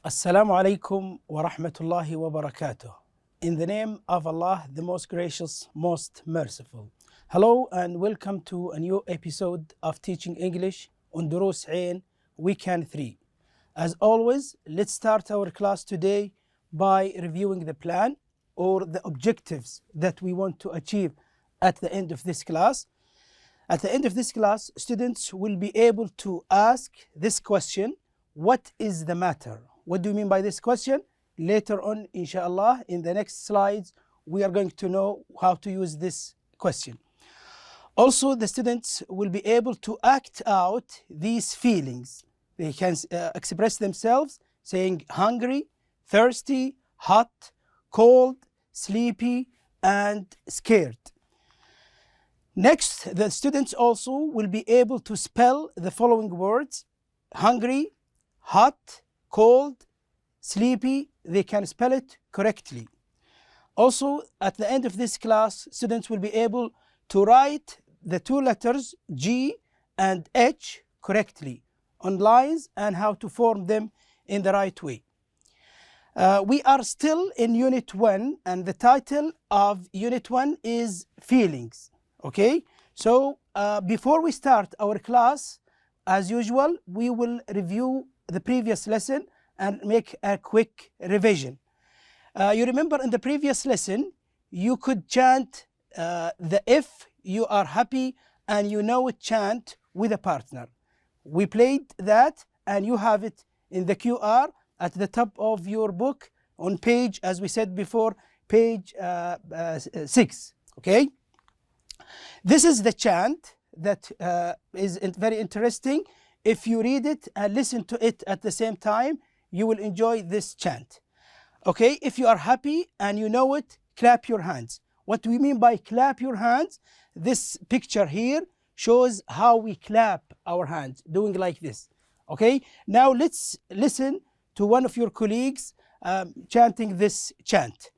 Assalamu alaikum wa rahmatullahi wa barakatuh. In the name of Allah, the most gracious, most merciful. Hello and welcome to a new episode of Teaching English on Dروس Weekend 3. As always, let's start our class today by reviewing the plan or the objectives that we want to achieve at the end of this class. At the end of this class, students will be able to ask this question: what is the matter? What do you mean by this question? Later on, inshallah, in the next slides, we are going to know how to use this question. Also, the students will be able to act out these feelings. They can express themselves saying hungry, thirsty, hot, cold, sleepy, and scared. Next, the students also will be able to spell the following words: hungry, hot, cold, sleepy. They can spell it correctly. Also, at the end of this class, students will be able to write the two letters G and H correctly on lines and how to form them in the right way. We are still in Unit 1 and the title of Unit 1 is Feelings. Okay, so before we start our class, as usual, we will review the previous lesson and make a quick revision. You remember in the previous lesson, you could chant the "if you are happy and you know it" chant with a partner. We played that and you have it in the QR at the top of your book on page, as we said before, page 6. Okay, this is the chant that is very interesting. If you read it and listen to it at the same time, you will enjoy this chant. Okay, if you are happy and you know it, clap your hands. What do we mean by clap your hands? This picture here shows how we clap our hands, doing like this. Okay, now let's listen to one of your colleagues chanting this chant.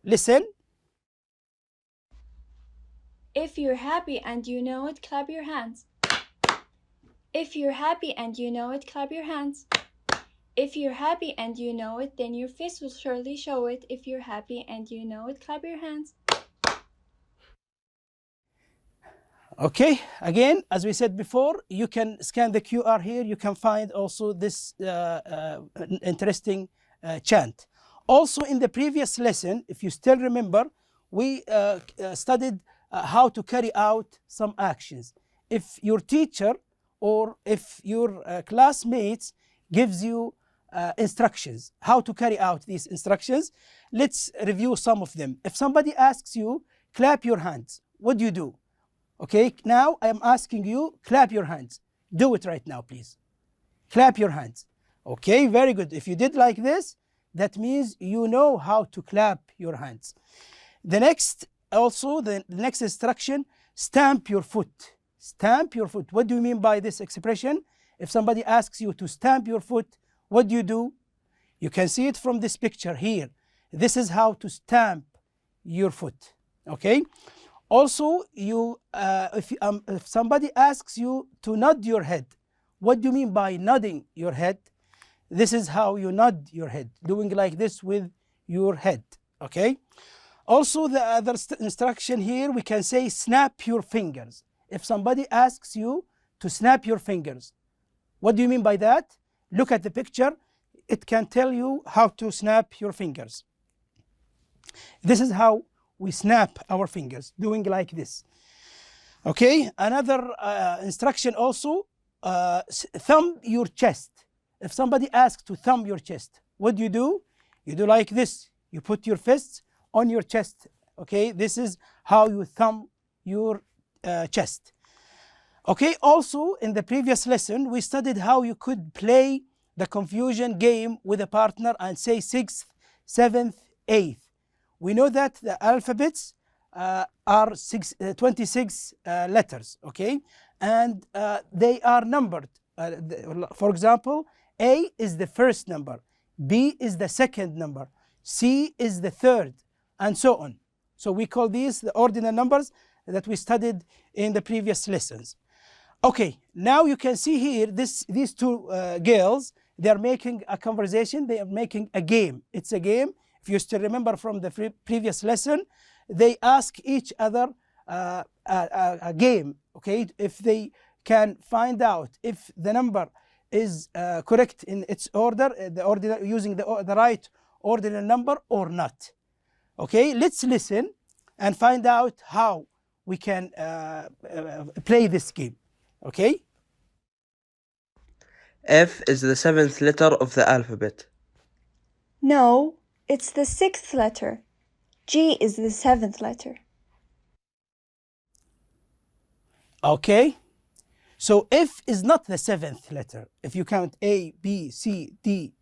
Listen. If you're happy and you know it, clap your hands. If you're happy and you know it, clap your hands. If you're happy and you know it, then your face will surely show it. If you're happy and you know it, clap your hands. Okay, again, as we said before, you can scan the QR here. You can find also this interesting chant. Also, in the previous lesson, if you still remember, we studied how to carry out some actions. If your teacher or if your classmates gives you instructions, how to carry out these instructions, let's review some of them. If somebody asks you, clap your hands, what do you do? Okay, now I am asking you, clap your hands. Do it right now, please. Clap your hands. Okay, very good. If you did like this, that means you know how to clap your hands. The next instruction, stamp your foot. Stamp your foot. What do you mean by this expression? If somebody asks you to stamp your foot, what do? You can see it from this picture here. This is how to stamp your foot. Okay. Also, if somebody asks you to nod your head, what do you mean by nodding your head? This is how you nod your head, doing like this with your head. Okay. Also, the other instruction here, we can say snap your fingers. If somebody asks you to snap your fingers, what do you mean by that? Look at the picture. It can tell you how to snap your fingers. This is how we snap our fingers, doing like this. Okay, another instruction also, thumb your chest. If somebody asks to thumb your chest, what do? You do like this. You put your fists on your chest. Okay, this is how you thumb your chest. Okay, also in the previous lesson, we studied how you could play the confusion game with a partner and say 6th, 7th, 8th. We know that the alphabets are 26 letters, okay? And they are numbered. For example, A is the first number, B is the second number, C is the third, and so on. So we call these the ordinal numbers that we studied in the previous lessons. Okay, now you can see here these two girls, they are making a conversation, they are making a game. It's a game. If you still remember from the previous lesson, they ask each other a game, okay? If they can find out if the number is correct in its order, using the right ordinal number or not. Okay, let's listen and find out how we can play this game. Okay? F is the 7th letter of the alphabet. No, it's the 6th letter. G is the 7th letter. Okay, so F is not the 7th letter. If you count A, B, C, D,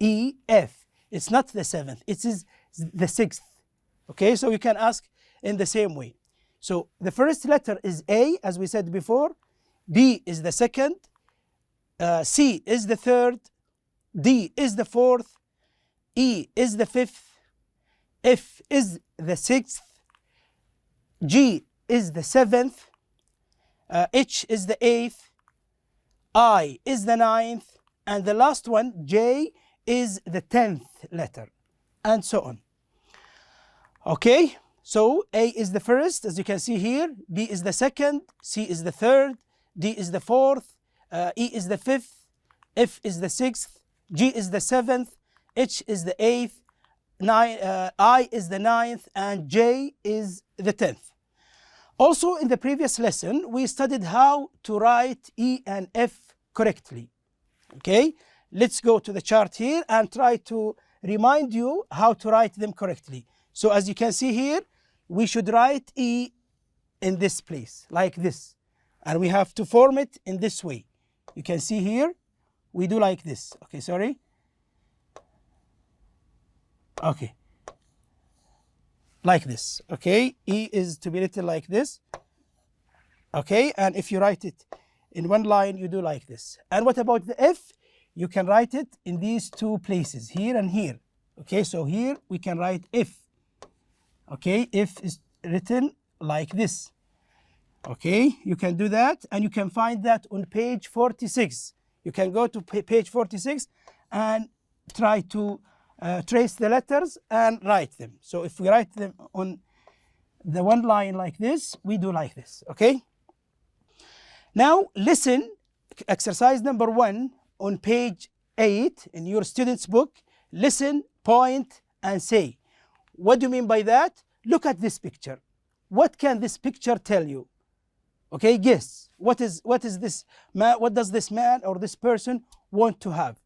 E, F, it's not the 7th, it is the 6th. Okay, so you can ask in the same way. So the first letter is A, as we said before. B is the 2nd. C is the 3rd. D is the 4th. E is the 5th. F is the 6th. G is the 7th. H is the 8th. I is the 9th. And the last one, J, is the 10th letter, and so on. Okay, so A is the first, as you can see here. B is the 2nd. C is the 3rd. D is the 4th. E is the 5th. F is the 6th. G is the 7th. H is the 8th. I is the 9th. And J is the 10th. Also, in the previous lesson, we studied how to write E and F correctly. Okay, let's go to the chart here and try to remind you how to write them correctly. So as you can see here, we should write E in this place, like this. And we have to form it in this way. You can see here, we do like this. Okay, sorry. Okay. Like this. Okay, E is to be written like this. Okay, and if you write it in one line, you do like this. And what about the F? You can write it in these two places, here and here. Okay, so here we can write F. Okay, F is written like this. Okay, you can do that, and you can find that on page 46. You can go to page 46 and try to trace the letters and write them. So if we write them on the one line like this, we do like this. Okay, now listen, exercise number 1 on page 8 in your student's book. Listen, point, and say. What do you mean by that? Look at this picture. What can this picture tell you? Okay, guess. What is this man? What does this man or this person want to have?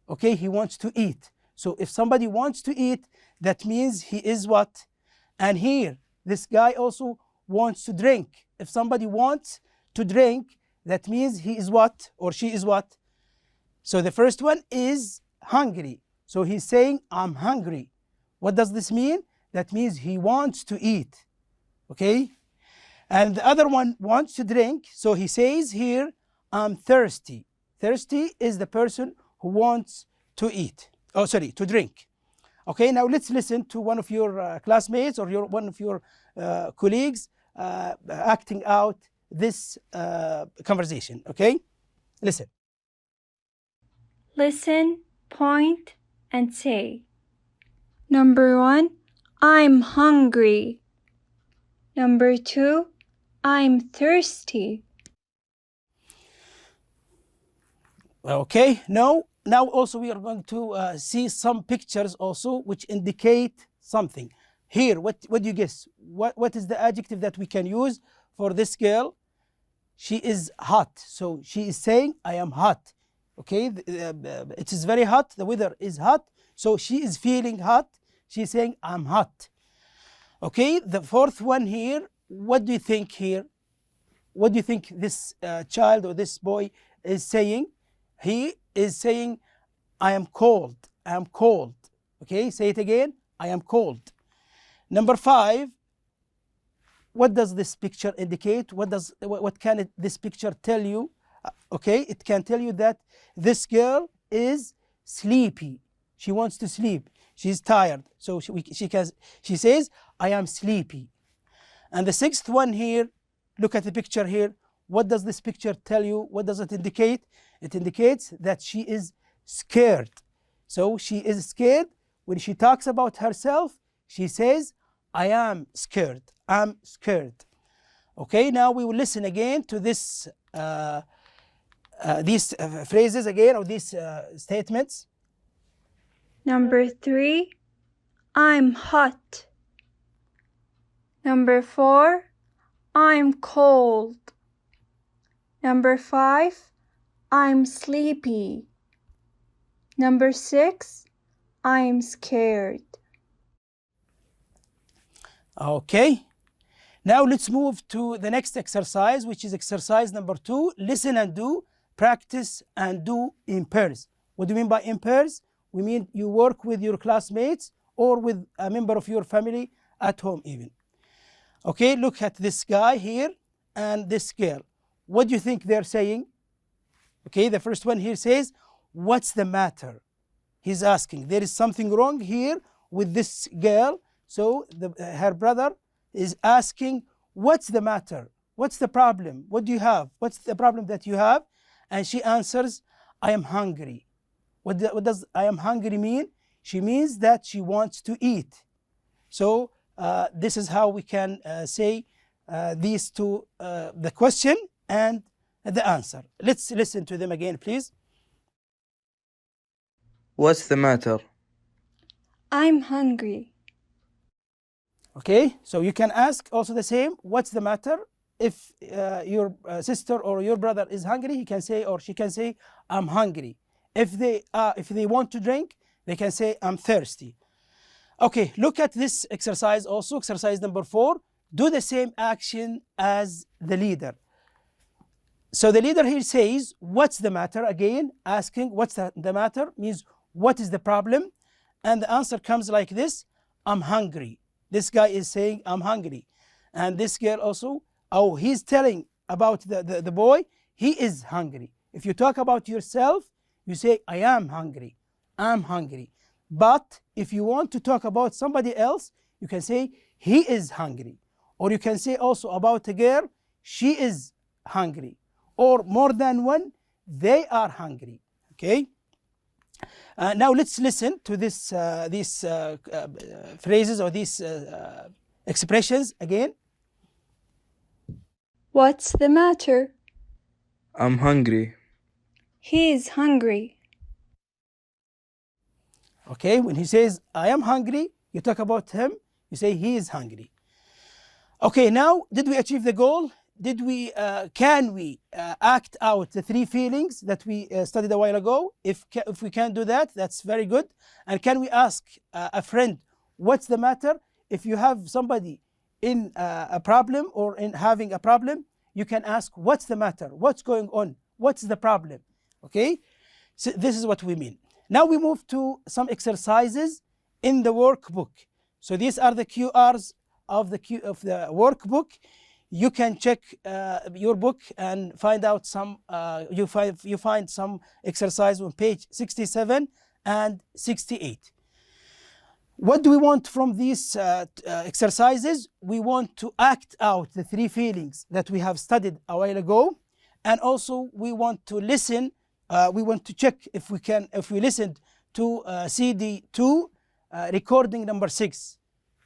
Okay, he wants to eat. So if somebody wants to eat, that means he is what? And here, this guy also wants to drink. If somebody wants to drink, that means he is what? Or she is what? So the first one is hungry. So he's saying, I'm hungry. What does this mean? That means he wants to eat. Okay? And the other one wants to drink. So he says here, I'm thirsty. Thirsty is the person who wants to eat. Oh, sorry, to drink. Okay, now let's listen to one of your classmates or one of your colleagues acting out this conversation. Okay, listen. Listen, point, and say. Number 1, I'm hungry. Number 2, I'm thirsty. Okay, now also we are going to see some pictures also which indicate something. Here, what do you guess? What is the adjective that we can use for this girl? She is hot. So she is saying, I am hot. Okay, it is very hot. The weather is hot. So she is feeling hot. She's saying, I'm hot. Okay, the fourth one here, what do you think here? What do you think this child or this boy is saying? He is saying, I am cold. I am cold. Okay, say it again. I am cold. Number 5, what does this picture indicate? What can this picture tell you? Okay, it can tell you that this girl is sleepy. She wants to sleep. She's tired. So she says, I am sleepy. And the 6th one here, look at the picture here. What does this picture tell you? What does it indicate? It indicates that she is scared. So she is scared. When she talks about herself, she says, I am scared. I'm scared. Okay, now we will listen again to this, these phrases again, or these statements. Number 3, I'm hot. Number 4, I'm cold. Number 5, I'm sleepy. Number 6, I'm scared. Okay. Now let's move to the next exercise, which is exercise number 2. Listen and do, practice and do in pairs. What do you mean by in pairs? We mean you work with your classmates or with a member of your family at home even. Okay, look at this guy here and this girl. What do you think they're saying? Okay, the first one here says, what's the matter? He's asking, there is something wrong here with this girl. So her brother is asking, what's the matter? What's the problem? What do you have? What's the problem that you have? And she answers, I am hungry. What does I am hungry mean? She means that she wants to eat. So this is how we can say these two, the question and the answer. Let's listen to them again, please. What's the matter? I'm hungry. Okay, so you can ask also the same, what's the matter? If your sister or your brother is hungry, he can say, or she can say, I'm hungry. If they want to drink, they can say, I'm thirsty. Okay, look at this exercise also, exercise number 4. Do the same action as the leader. So the leader here says, what's the matter? Again, asking what's the matter means what is the problem? And the answer comes like this, I'm hungry. This guy is saying, I'm hungry. And this girl also, oh, he's telling about the boy, he is hungry. If you talk about yourself, you say, I am hungry. I'm hungry. But if you want to talk about somebody else, you can say, he is hungry. Or you can say also about a girl, she is hungry. Or more than one, they are hungry. Okay? Now let's listen to these phrases or these expressions again. What's the matter? I'm hungry. He's hungry. Okay, when he says, I am hungry, you talk about him, you say he is hungry. Okay, now, did we achieve the goal? Can we act out the 3 feelings that we studied a while ago? If we can do that, that's very good. And can we ask a friend, what's the matter? If you have somebody in a problem or in having a problem, you can ask, what's the matter? What's going on? What's the problem? Okay, so this is what we mean. Now we move to some exercises in the workbook. So these are the QRs of the workbook. You can check your book and find out some, you find some exercise on page 67 and 68. What do we want from these exercises? We want to act out the 3 feelings that we have studied a while ago. And also we want to listen, we want to check if we listened to CD 2, recording number 6.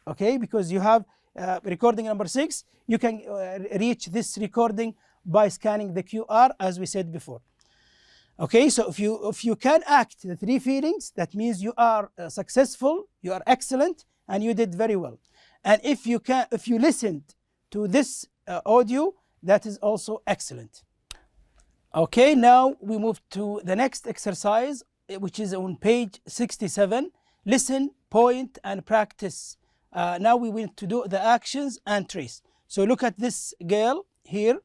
Okay, because you have recording number 6, you can reach this recording by scanning the QR as we said before. Okay, so if you can act the 3 feelings, that means you are successful, you are excellent, and you did very well. And if you listened to this audio, that is also excellent. Okay, now we move to the next exercise, which is on page 67. Listen, point, and practice. Now we want to do the actions and trace. So look at this girl here.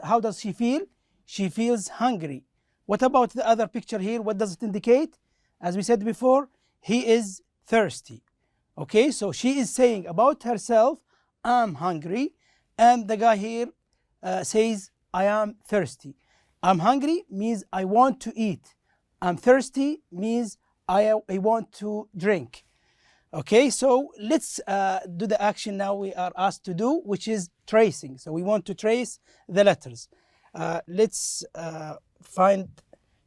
How does she feel? She feels hungry. What about the other picture here? What does it indicate? As we said before, he is thirsty. Okay, so she is saying about herself, I'm hungry. And the guy here says, I am thirsty. I'm hungry means I want to eat. I'm thirsty means I want to drink. Okay, so let's do the action now we are asked to do, which is tracing. So we want to trace the letters. Let's find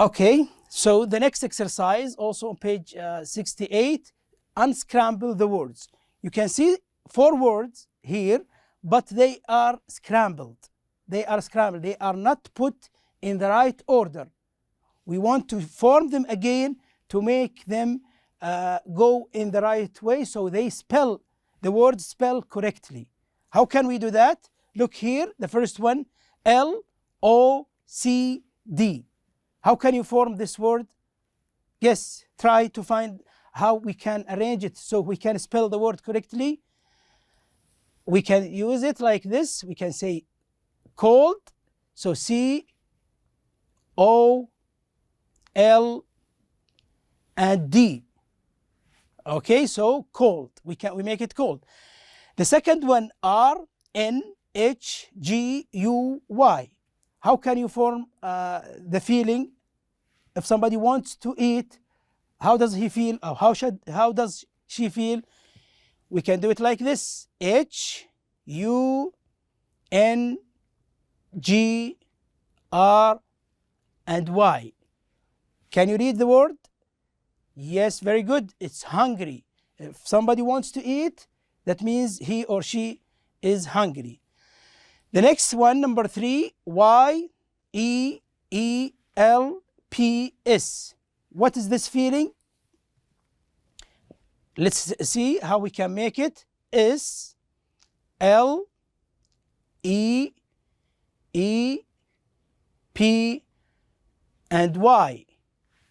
Okay, so the next exercise, also on page 68, unscramble the words. You can see 4 words here, but they are scrambled. They are scrambled. They are not put in the right order. We want to form them again to make them go in the right way, so they spell, the words spell correctly. How can we do that? Look here, the first one, L-O-C-D. How can you form this word? Yes, try to find how we can arrange it so we can spell the word correctly. We can use it like this. We can say cold, so C-O-L and D. Okay, so cold. We make it cold. The second one, R-N-H-G-U-Y. How can you form the feeling? If somebody wants to eat, how does he feel? Or how does she feel? We can do it like this: H-U-N-G-R and Y. Can you read the word? Yes, very good. It's hungry. If somebody wants to eat, that means he or she is hungry. The next one, number 3, Y-E-E-L-P-S. What is this feeling? Let's see how we can make it. S, L, E, E, P, and Y.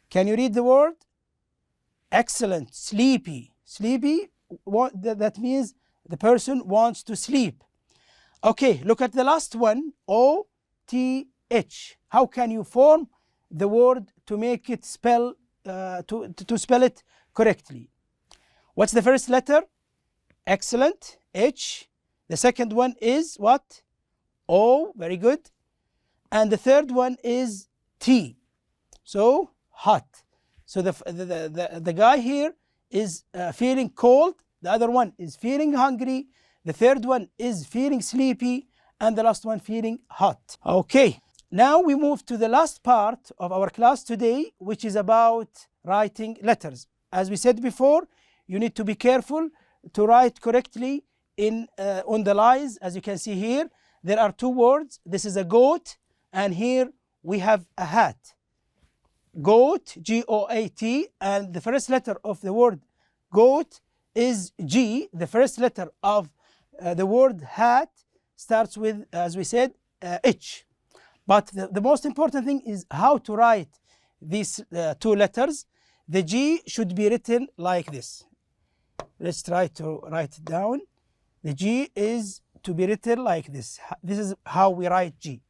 Can you read the word? Excellent. Sleepy. Sleepy, that means the person wants to sleep. Okay, look at the last one, O-T-H. How can you form the word to make it spell, to spell it correctly? What's the first letter? Excellent, H. The second one is what? O, very good. And the third one is T. So, hot. So the guy here is feeling cold. The other one is feeling hungry. The third one is feeling sleepy, and the last one feeling hot. Okay, now we move to the last part of our class today, which is about writing letters. As we said before, you need to be careful to write correctly on the lines. As you can see here, there are 2 words. This is a goat, and here we have a hat. Goat, G-O-A-T, and the first letter of the word goat is G. The first letter of the word hat starts with, as we said, H. But the most important thing is how to write these 2 letters. The G should be written like this. Let's try to write it down. The G is to be written like this. This is how we write G.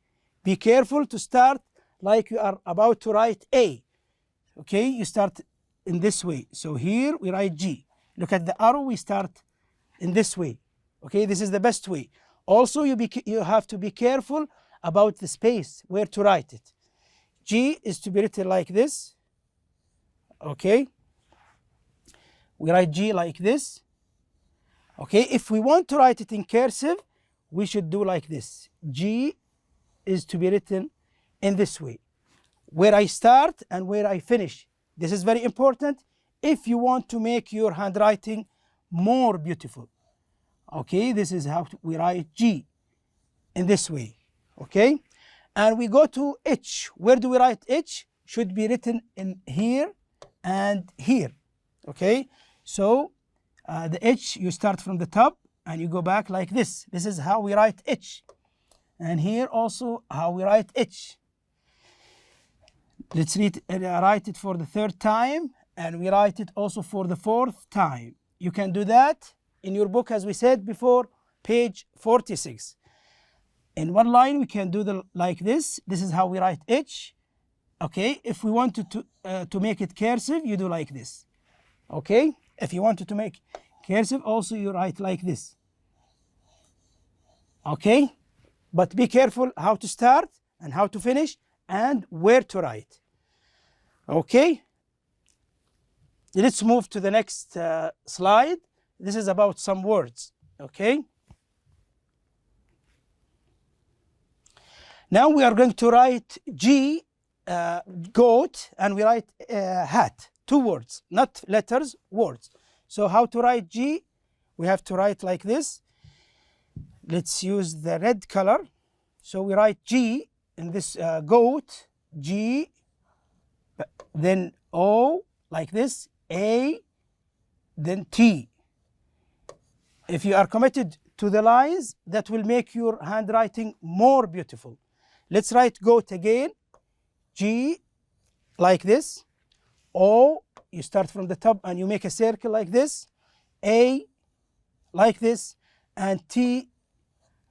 Be careful to start like you are about to write A. Okay, you start in this way. So here we write G. Look at the arrow, we start in this way. Okay, this is the best way. Also, you have to be careful about the space where to write it. G is to be written like this. Okay, we write G like this. Okay, if we want to write it in cursive, we should do like this. G is to be written in this way, where I start and where I finish. This is very important if you want to make your handwriting more beautiful. Okay, this is how we write G, in this way. Okay, and we go to H. Where do we write H? Should be written in here and here. Okay, so the H, you start from the top and you go back like this. This is how we write H. And here also how we write H. Let's write it for the 3rd time, and we write it also for the 4th time. You can do that in your book, as we said before, page 46. In one line, we can do like this. This is how we write H. Okay, if we wanted to make it cursive, you do like this. Okay, if you wanted to make cursive, also you write like this. Okay, but be careful how to start and how to finish and where to write. Okay, let's move to the next slide. This is about some words. Okay, now we are going to write G goat and we write hat. 2 words, not letters, words. So how to write G? We have to write like this. Let's use the red color. So we write G in this goat, G, then O like this, A, then T. If you are committed to the lines, that will make your handwriting more beautiful. Let's write goat again. G like this. O, you start from the top and you make a circle like this. A like this, and T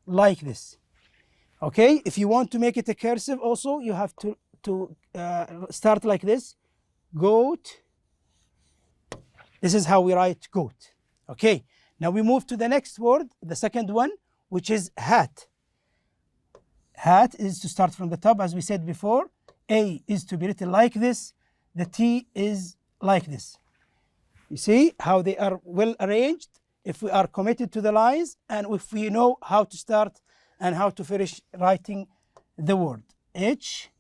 like this. Okay, if you want to make it a cursive also, you have to start like this. Goat. This is how we write goat. Okay, now we move to the next word, the second one, which is hat. Hat is to start from the top, as we said before. A is to be written like this. The T is like this. You see how they are well arranged if we are committed to the lines and if we know how to start and how to finish writing the word. H-A-T.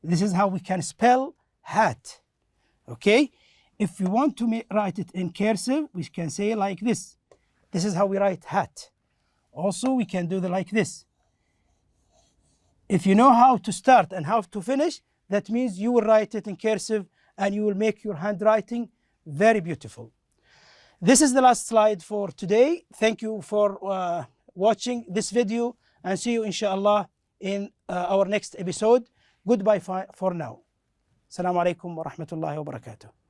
This is how we can spell hat. Okay? If we want to write it in cursive, we can say like this. This is how we write hat. Also, we can do like this. If you know how to start and how to finish, that means you will write it in cursive and you will make your handwriting very beautiful. This is the last slide for today. Thank you for watching this video and see you inshallah in our next episode. Goodbye for now. Assalamu alaikum wa rahmatullahi wa barakatuh.